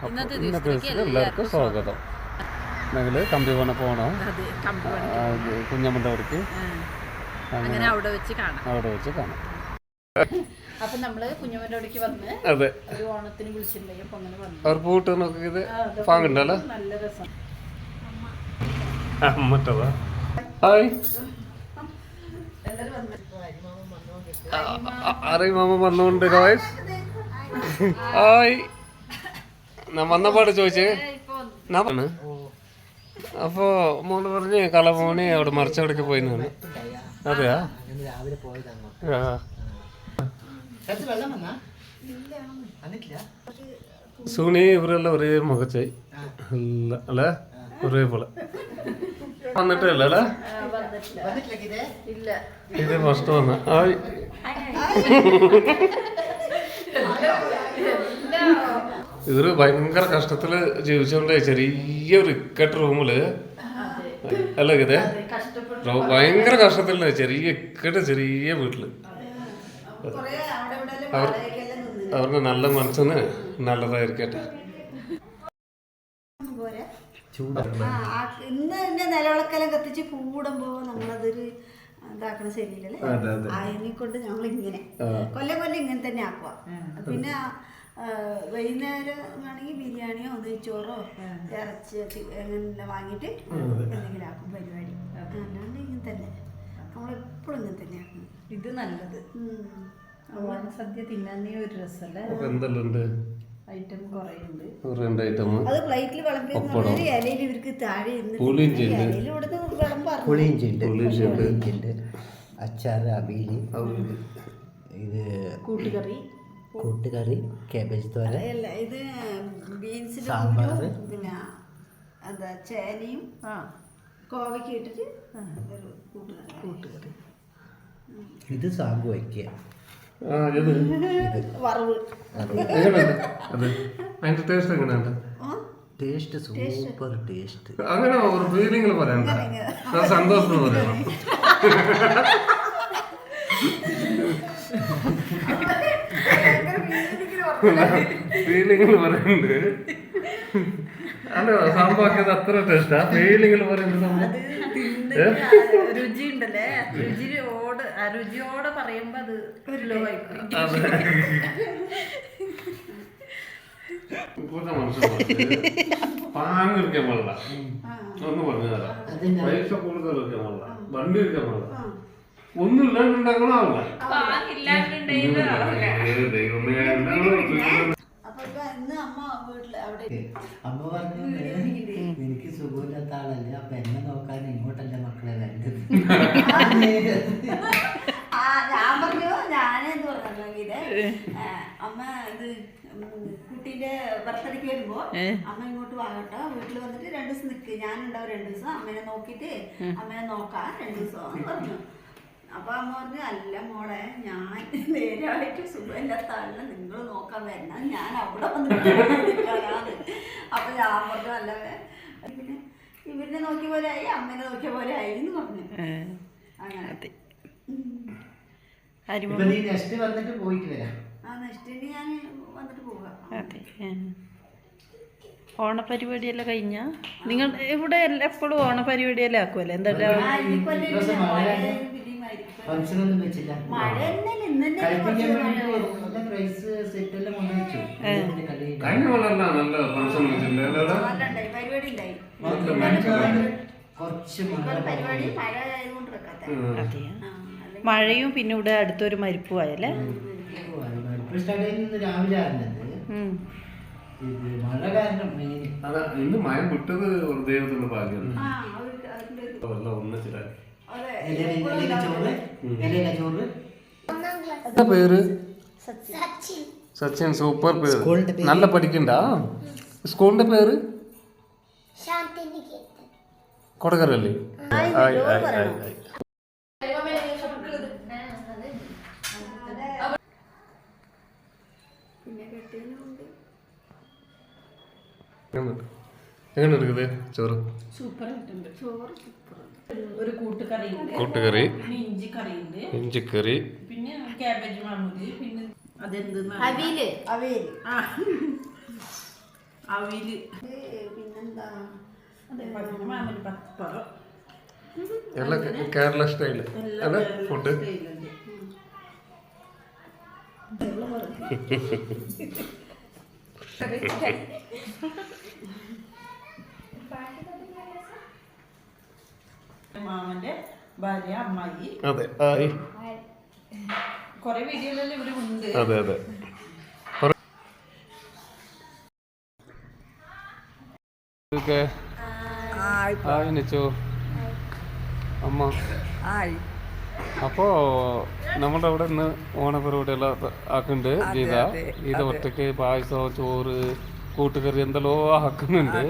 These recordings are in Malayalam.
ഇന്നത്തെ ദിവസത്തിലേക്ക് എല്ലാവർക്കും സ്വാഗതം. ഞങ്ങൾ കമ്പി പണ പോകണം, കുഞ്ഞമ്മണ്ടവർക്ക് അങ്ങനെ അവിടെ വെച്ച് കാണാം. അപ്പൊ നമ്മള് കുഞ്ഞമ്മന്റെ അവിടേക്ക് വന്ന് ഒരു ഓണത്തിന് വിളിച്ചിട്ടുണ്ടായി. അപ്പൊ അങ്ങനെ വന്നു. അവർ പൂട്ട് നോക്കിയത് പാങ്ങുണ്ടല്ലോ, നല്ല രസം. മാമ വന്നോണ്ട് ഞാൻ വന്നപാട് ചോദിച്ചേ അപ്പൊ മോള് പറഞ്ഞ് കളമോണി അവിടെ മറിച്ചവിടേക്ക് പോയിന്നാണ്. അതെയാ? സുണി ഇവരെല്ലാം ഒരേ മുഖച്ചായി അല്ലേ, ഒരേപോലെ വന്നിട്ടല്ല അല്ലേ? ഇത് ഫസ്റ്റ് വന്ന ഇവര് ഭയങ്കര കഷ്ടത്തില് ജീവിച്ചോണ്ടേ ചെറിയൊരു ഇക്കട്ട് റൂമില് അല്ല ഇതേ ഭയങ്കര കഷ്ടത്തിലേ ചെറിയ ഇക്കട്ട് ചെറിയ വീട്ടില്. അവർക്ക് നല്ല മനസ്സിന് നല്ലതായിരിക്കട്ടെ. ഇന്ന് എന്റെ നിലവിളക്കെല്ലാം കത്തിച്ച് കൂടുമ്പോ നമ്മളതൊരു ഇതാക്കണം ശരിയല്ലേ. അതിനെ കൊണ്ട് ഞങ്ങൾ ഇങ്ങനെ കൊല്ലം ഇങ്ങനെ തന്നെ ആക്കുക. പിന്നെ വൈകുന്നേരം ആണെങ്കിൽ ബിരിയാണിയോ നെയ്ച്ചോറോ ഇറച്ചി അങ്ങനെ വാങ്ങിയിട്ട് എന്തെങ്കിലും ആക്കും പരിപാടി. അല്ലാണ്ട് ഇങ്ങനെ തന്നെ നമ്മളെപ്പോഴും ഇങ്ങനെ തന്നെ ആക്കും. ഇത് നല്ലത്. ഓണസദ്യ തിന്നാനേ ഒരു രസമല്ലേ. ഐറ്റം കുറേ ഉണ്ട്. അത് പ്ലേറ്റിൽ വിളമ്പി ഇലയിൽ ഇവർക്ക് താഴെ പുളിയിഞ്ചിണ്ട്, അച്ചാറ്, അവിയൽ, ഇത് കൂട്ടുകറി, കാബേജ് തോരൻ, ഇത് ബീൻസ്, സാമ്പാർ, പിന്നെ എന്താ ചേനയും കോവയ്ക്ക് ഇട്ടിട്ട് ഒരു കൂട്ടുകറി. ഇത് സാമ്പു വയ്ക്കുക, വറവ്. അതിന്റെ ടേസ്റ്റ് എങ്ങനെയുണ്ട്? Taste super taste. അങ്ങനെ ഒരു ഫീലിംഗ് പറയണ്ട, സന്തോഷം പറയണം. ഫീലിംഗിൽ പറയുന്നുണ്ട്. അല്ല സംഭവം അത്ര ടേസ്റ്റാ. ഫീലിംഗിൽ പറയുന്നത് രുചി ഉണ്ടല്ലേ, രുചിയോടെ പറയുമ്പോ അത് ഒരു ലോ ആയിപ്പോയി. പാങ്ങിരിക്കാൻ പാടില്ല, ഒന്ന് പറഞ്ഞു തരാം. പൈസ കൂടുതൽ ഇരിക്കാൻ പാടില്ല, വണ്ടി ഇരിക്കാൻ പാടില്ല, ഒന്നും ഇല്ലാണ്ടുണ്ടാക്കണാവില്ല. അമ്മ പറഞ്ഞു എനിക്ക് സുഖമില്ലാത്ത ആളല്ലേ, അപ്പൊ എന്നെ നോക്കാൻ ഇങ്ങോട്ടല്ല മക്കളെ വരേണ്ടത്. ഞാൻ പറഞ്ഞു ഞാനെന്ത് പറഞ്ഞെങ്കിൽ അമ്മ ഇത് കുട്ടീന്റെ ബർത്ത്ഡേക്ക് വരുമ്പോ അമ്മ ഇങ്ങോട്ട് വാങ്ങട്ടോ, വീട്ടിൽ വന്നിട്ട് 2 ദിവസം നിൽക്ക്, ഞാനുണ്ടാവും 2 ദിവസം, അമ്മേനെ നോക്കിട്ട് അമ്മേനെ നോക്കാം 2 ദിവസം പറഞ്ഞു. അപ്പൊ അമ്മ പറഞ്ഞു അല്ല മോളെ, ഞാൻ നേരായിട്ട് സുഖമില്ലാത്ത ആളിനെ നിങ്ങൾ നോക്കാൻ വരണം, ഞാൻ അവിടെ വന്നിട്ട്. അപ്പൊ ഞാൻ പറഞ്ഞു അല്ല, പിന്നെ ഇവരിനെ നോക്കിയ പോലെ ആയി, അമ്മേനെ നോക്കിയ പോലെ ആയി എന്ന് പറഞ്ഞു. അങ്ങനെ വന്നിട്ട് പോയിട്ട് വരാം. നെക്സ്റ്റ് ഞാൻ വന്നിട്ട് പോകാം. ഓണപരിപാടിയെല്ലാം കഴിഞ്ഞാ നിങ്ങൾ ഇവിടെ എപ്പോഴും ഓണപരിപാടിയെല്ലാം ആക്കുമല്ലേ? എന്താ മഴയും പിന്നെ ഇവിടെ അടുത്തൊരു മരിപ്പുമായല്ലേ. ഇന്ന് മഴ വിട്ടത് ദൈവത്തിന്റെ ഭാഗ്യമാണ്. പേര് സച്ചിൻ, സൂപ്പർ പേര്, നല്ല പഠിക്കണ്ട. സ്കൂളിന്റെ പേര് കൊടകരല്ലേ? എങ്ങനെ എടുക്കുന്നത് ചോറ്? ഒരു കൂട്ടുകറി, ഇഞ്ചിക്കറി, പിന്നെ ക്യാബേജ് മാമൂലി, പിന്നെ അവില് പിന്നെന്താ മാമന് പപ്പടം എല്ലാം കേരള സ്റ്റൈല് അല്ലേ ഫുഡ്? മാമന്റെ ഭാര്യ അമ്മായി. അതെ ആയി. കൊറേ വീഡിയോയിലെല്ലാം ഇവിടെ ഉണ്ട്. അതെ അതെ. അമ്മ അപ്പോ നമ്മുടെ അവിടെ ഇന്ന് ഓണപ്പരിപാടി എല്ലാം ആക്കുന്നുണ്ട്. ഗീത ഒറ്റയ്ക്ക് പായസം, ചോറ്, കൂട്ടുകറി എന്തെല്ലോ ആക്കുന്നുണ്ട്.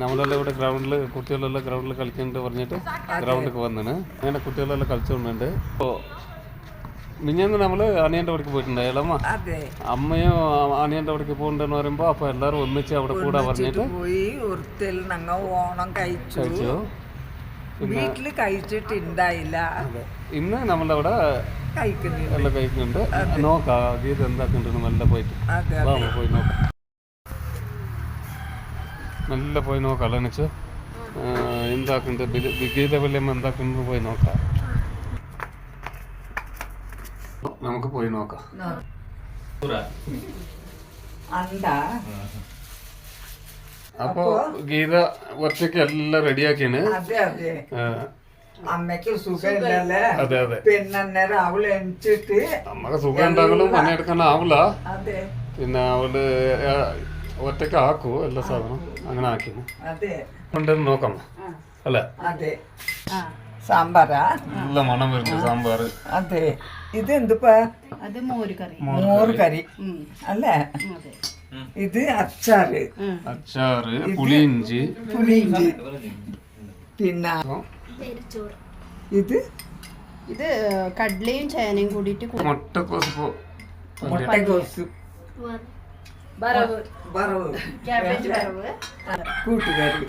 നമ്മളെല്ലാം ഇവിടെ ഗ്രൗണ്ടിൽ കുട്ടികളെല്ലാം ഗ്രൗണ്ടിൽ കളിക്കുന്നുണ്ട് പറഞ്ഞിട്ട് ഗ്രൗണ്ടിലേക്ക് വന്നിന്. അങ്ങനെ കുട്ടികളെല്ലാം കളിച്ചുകൊണ്ടുണ്ട്. അപ്പോൾ മിഞ്ഞാന്ന് നമ്മള് അനിയന്റെ അവിടേക്ക് പോയിട്ടുണ്ടായാലമ്മ. അമ്മയും അനിയന്റെ അവിടേക്ക് പോകണ്ടെന്ന് പറയുമ്പോ അപ്പൊ എല്ലാരും ഒന്നിച്ച് അവിടെ കൂടാ പറഞ്ഞിട്ട് ഓണം കഴിച്ചു. വീട്ടില് കഴിച്ചിട്ടുണ്ടായില്ല. ഇന്ന് നമ്മളവിടെ എല്ലാം കഴിക്കുന്നുണ്ട്. നോക്കാം ഗീത എന്താക്കുന്നുണ്ട് നല്ല പോയിട്ട് പോയി നോക്കാം. നല്ല പോയി നോക്കാം. അല്ലെന്ന് എന്താക്കുന്നുണ്ട് ഗീത വല്യമ്മ എന്താക്കുന്നു പോയി നോക്കാം. നമുക്ക് പോയി നോക്കാം. അപ്പൊ ഗീത ഒറ്റയ്ക്ക് എല്ലാം റെഡിയാക്കിയാണ്. അമ്മയ്ക്ക് സുഖമില്ലല്ലേ? അതെ അതെ. പിന്നെ അവള് എണിച്ചിട്ട് അമ്മക്ക് സുഖം ഉണ്ടെങ്കിലും പണിയെടുക്കാൻ ആവില്ല. പിന്നെ അവള് ഒറ്റയ്ക്ക് ആക്കൂ എല്ലാ സാധനം. അങ്ങനെ ആക്കിന് കൊണ്ടുവന്ന് നോക്കാം അല്ലേ? സാമ്പാറാ? നല്ല മണം വരുന്നു സാമ്പാർ. അതെ. ഇത് എന്തുപ്പാ? അത് മോര് കറി. മോര് കറി അല്ലേ? ഇത് അച്ചാറ്. പുളിയിഞ്ചി. പിന്നെ ഇത് കടലയും ചേനയും കൂടിയിട്ട് മുട്ടക്കോസ്, മുട്ടക്കോസ്, വറവ്, കൂട്ടുകറി,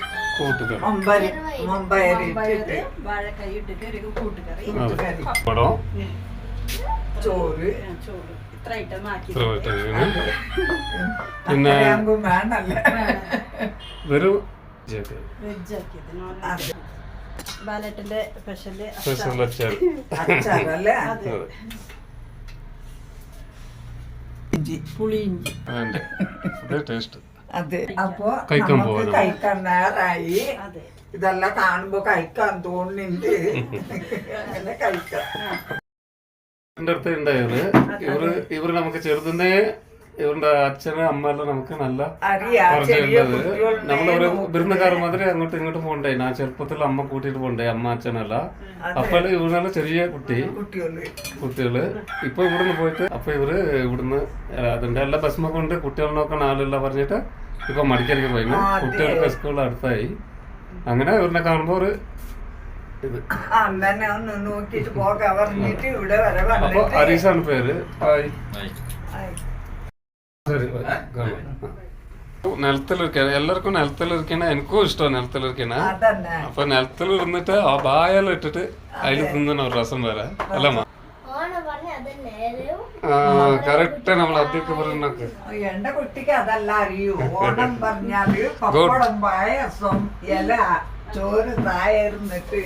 മമ്പയർ ഇട്ടിട്ട് വാഴക്കറി ഇട്ടിട്ട് ഒരു കൂട്ടുകറി, ചോറ്. ഇത്ര ഐറ്റം ആക്കി പിന്നെ വേണല്ലേ വെറും വെജ് ആക്കിയത്. ബാലേട്ടന്റെ സ്പെഷ്യൽ അച്ചാറല്ലേ? പുളിയിഞ്ചി. ടേസ്റ്റ്. അതെ. അപ്പൊ കഴിക്കാൻ നമുക്ക് കഴിക്കാൻ നേരായി. ഇതെല്ലാം കാണുമ്പോ കഴിക്കാൻ തോന്നുന്നുണ്ട്. അങ്ങനെ കഴിക്കാം. എന്റെ അടുത്ത് ഉണ്ടായത് ഇവര് നമുക്ക് ചെറുതിനെ ഇവരുടെ അച്ഛന് അമ്മയെല്ലാം നമുക്ക് നല്ല പരിചയമുള്ളത്. നമ്മളൊരു വിരുന്നുകാർ മാതിരി അങ്ങോട്ടും ഇങ്ങോട്ടും പോണ്ടേ. ഞാൻ ചെറുപ്പത്തിൽ അമ്മ കൂട്ടിട്ട് പോണ്ടേ, അമ്മ അച്ഛനല്ല. അപ്പോൾ ഇവരെല്ലാം ചെറിയ കുട്ടികള് ഇപ്പൊ ഇവിടുന്ന് പോയിട്ട് അപ്പൊ ഇവര് ഇവിടുന്ന് അതിന്റെ എല്ലാ ബസ്മ കൊണ്ട് കുട്ടികളെ നോക്കാൻ ആളില്ല പറഞ്ഞിട്ട് ഇപ്പൊ മടിക്കരയ്ക്ക് പോയി. കുട്ടികൾക്ക് സ്കൂൾ അടുത്തായി. അങ്ങനെ ഇവരിനെ കാണുമ്പോ ഒരു ഇത്. അപ്പൊ അരീഷാണ് പേര്. നിലത്തിലിരിക്കാൻ എല്ലാവർക്കും നിലത്തിലിരിക്കണ എനിക്കും ഇഷ്ടമാണ്. നിലത്തിലിരിക്കണ അപ്പൊ നിലത്തിലിരുന്നിട്ട് ആ ബായെല്ലാം ഇട്ടിട്ട് അതിൽ തിന്നണ ഒരു രസം വേറെ അല്ലമ്മ? കറക്റ്റ് നമ്മൾ അതൊക്കെ പറയുന്നൊക്കെ. എന്റെ കുട്ടിക്ക് അതല്ല അറിയൂ. ഓണം പറഞ്ഞാല് പപ്പടം, പായസം, ഇല, ചോറ്, തായിരുന്നിട്ട്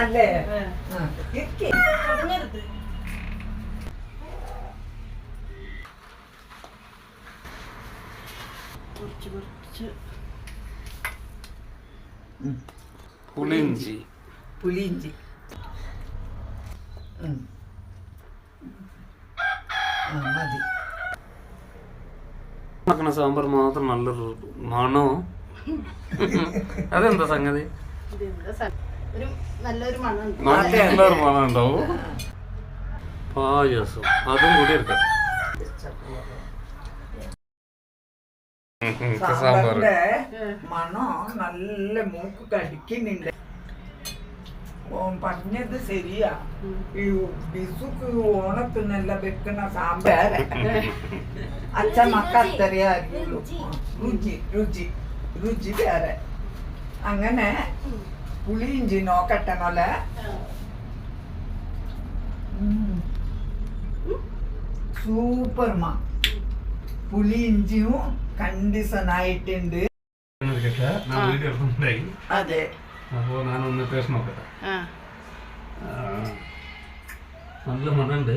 അല്ലേ? പുളിയിഞ്ചി മതി. സാമ്പാർ മാത്രം നല്ലൊരു മണോ. അതെന്താ സംഗതി? നല്ലൊരു മണം ഉണ്ടാവും. പായസം അതും കൂടി എടുക്കാം. സാമ്പാറിന്റെ മണം നല്ല മൂക്ക് കടിക്കുന്നുണ്ട്. പറഞ്ഞത് ശരിയാ. ഈ ബിസുക്ക് ഓണത്തിനെല്ലാം വെക്കുന്ന സാമ്പാർ അച്ഛമ്മക്ക് അത്രയേ അറിയുള്ളൂ. രുചി വേറെ. അങ്ങനെ പുളിയിഞ്ചി നോക്കട്ടെ മോലെ. സൂപ്പർ മാ പുളി ഇഞ്ചിയും കണ്ടീഷൻ ആയിട്ടുണ്ട്. അതെ, അപ്പോൾ ഞാനൊന്ന് ടേസ്റ്റ് നോക്കട്ടെ. നല്ല മണമുണ്ട്.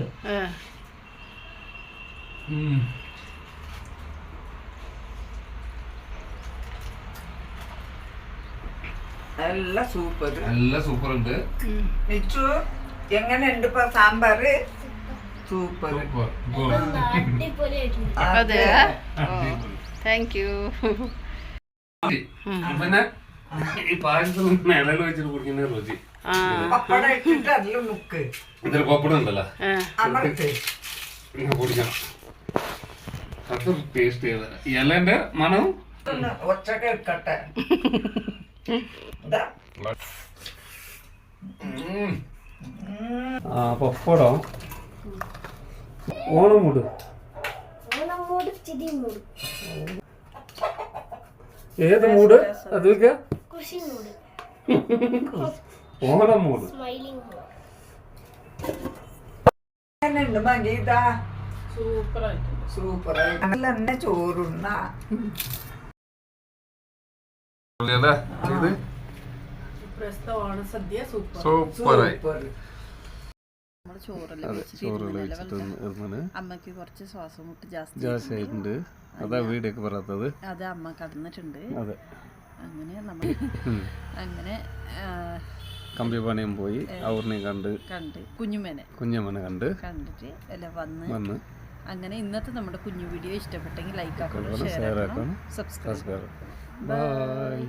നല്ല സൂപ്പർ, നല്ല സൂപ്പർ ഉണ്ട്. മിച്ചു എങ്ങനെയുണ്ട് ഇപ്പൊ സാമ്പാറ്? സൂപ്പർ. അതെ, താങ്ക് യു. പിന്നെ ഈ പായസം നിലയിൽ വെച്ചിട്ട് കുടിക്കുന്ന രുചി. പപ്പടം ഇട്ടിട്ട് അതിൽ മുക്ക്, ഇതിൽ പപ്പടം ഉണ്ടല്ലോ, അമർത്ത് കുടിക്കണം. അത് ടേസ്റ്റ് ചെയ്ത ഇലന്റെ മണം ഒച്ച കേൾക്കട്ടെ. പപ്പടം ഓണം മൂട്. ഏത് മൂട്? അതിലേക്ക് ഓണം മൂട്. എങ്ങനെയുണ്ട് മകീത? സൂപ്പറായിട്ട്. സൂപ്പറായിട്ട് നല്ല തന്നെ ചോറുണ്ണ. ഓണസദ്യ സൂപ്പർ. സൂപ്പറായി. നമ്മള് ചോറെല്ലാം അമ്മക്ക് കുറച്ച് ശ്വാസം മുട്ട് ജാസ്തി ആയിട്ടുണ്ട്. അതാ വീടൊക്കെ പറയാത്തത്. അത് അമ്മ കടന്നിട്ടുണ്ട്. അതെ, അങ്ങനെ നമ്മൾ അങ്ങനെ കമ്പിപ്പാണിയും പോയി അവരിനെയും കണ്ട് കുഞ്ഞമ്മനെ കണ്ടിട്ട് എല്ലാം വന്ന് അങ്ങനെ ഇന്നത്തെ നമ്മുടെ കുഞ്ഞു വീഡിയോ ഇഷ്ടപ്പെട്ടെങ്കിൽ ലൈക്ക് ആക്കണം, ഷെയർ ആക്കണം, സബ്സ്ക്രൈബ്. ബൈ.